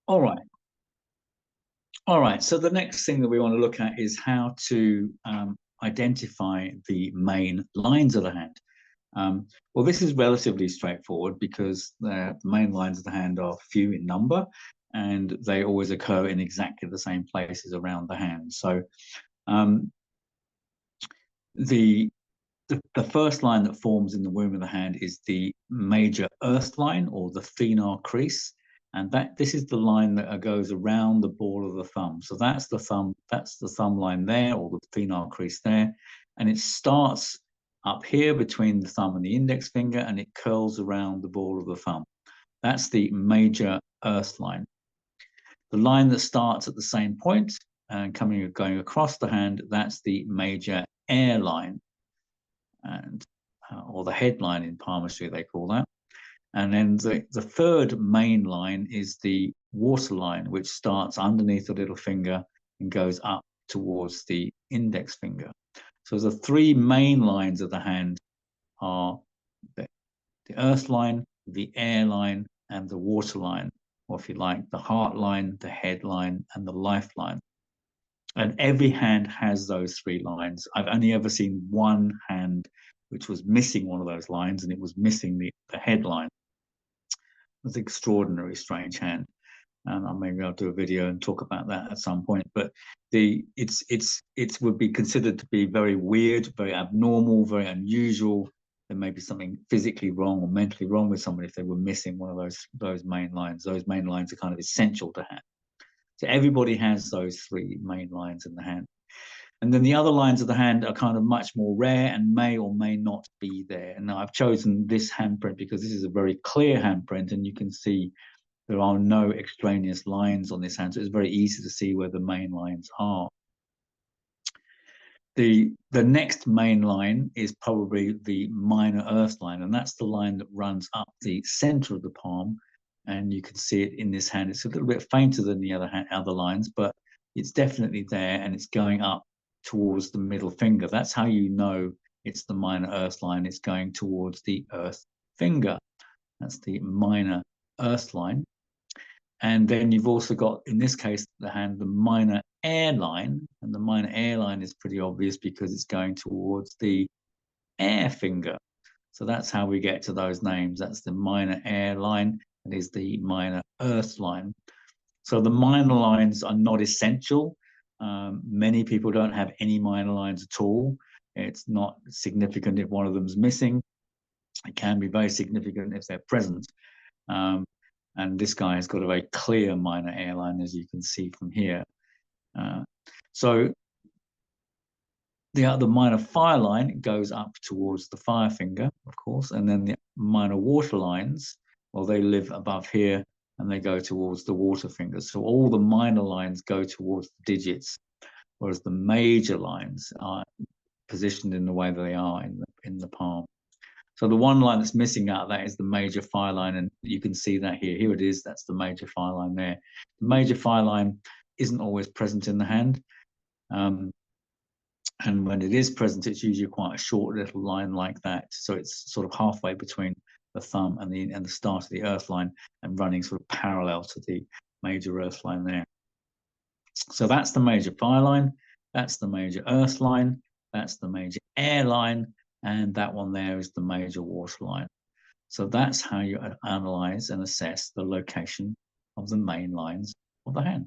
All right. All right. So the next thing that we want to look at is how to identify the main lines of the hand. Well, this is relatively straightforward because the main lines of the hand are few in number and they always occur in exactly the same places around the hand. So um, the first line that forms in the womb of the hand is the major earth line, or the thenar crease, and this is the line that goes around the ball of the thumb. So that's the thumb line there, or the thenar crease there, and it starts up here between the thumb and the index finger, and it curls around the ball of the thumb. That's the major earth line. The line that starts at the same point and going across the hand, that's the major air line, and or the headline in palmistry they call that. And then the third main line is the water line, which starts underneath the little finger and goes up towards the index finger. So the three main lines of the hand are the earth line, the air line, and the water line, or if you like, the heart line, the head line, and the life line. And every hand has those three lines. I've only ever seen one hand which was missing one of those lines, and it was missing the headline. It was an extraordinary, strange hand. And maybe I'll do a video and talk about that at some point. But it would be considered to be very weird, very abnormal, very unusual. There may be something physically wrong or mentally wrong with somebody if they were missing one of those main lines. Those main lines are kind of essential to hand. So everybody has those three main lines in the hand. And then the other lines of the hand are kind of much more rare and may or may not be there. And now I've chosen this handprint because this is a very clear handprint, and you can see there are no extraneous lines on this hand. So it's very easy to see where the main lines are. The next main line is probably the minor earth line, and that's the line that runs up the center of the palm. And you can see it in this hand. It's a little bit fainter than the other lines, but it's definitely there, and it's going up towards the middle finger. That's how you know it's the minor earth line. It's going towards the earth finger. That's the minor earth line. And then you've also got, in this case, the hand, the minor air line. And the minor air line is pretty obvious because it's going towards the air finger. So that's how we get to those names. That's the minor air line, and is the minor earth line. So the minor lines are not essential. Many people don't have any minor lines at all. It's not significant if one of them's missing. It can be very significant if they're present. And this guy has got a very clear minor air line, as you can see from here. So the minor fire line goes up towards the fire finger, of course, and then the minor water lines, well, they live above here and they go towards the water fingers. So all the minor lines go towards the digits, whereas the major lines are positioned in the way that they are in the palm. So the one line that's missing out of that is the major fire line, and you can see that here. Here it is, that's the major fire line there. The major fire line isn't always present in the hand. And when it is present, it's usually quite a short little line like that. So it's sort of halfway between the thumb and the start of the earth line, and running sort of parallel to the major earth line there. So that's the major fire line, that's the major earth line, that's the major air line, and that one there is the major water line. So that's how you analyze and assess the location of the main lines of the hand.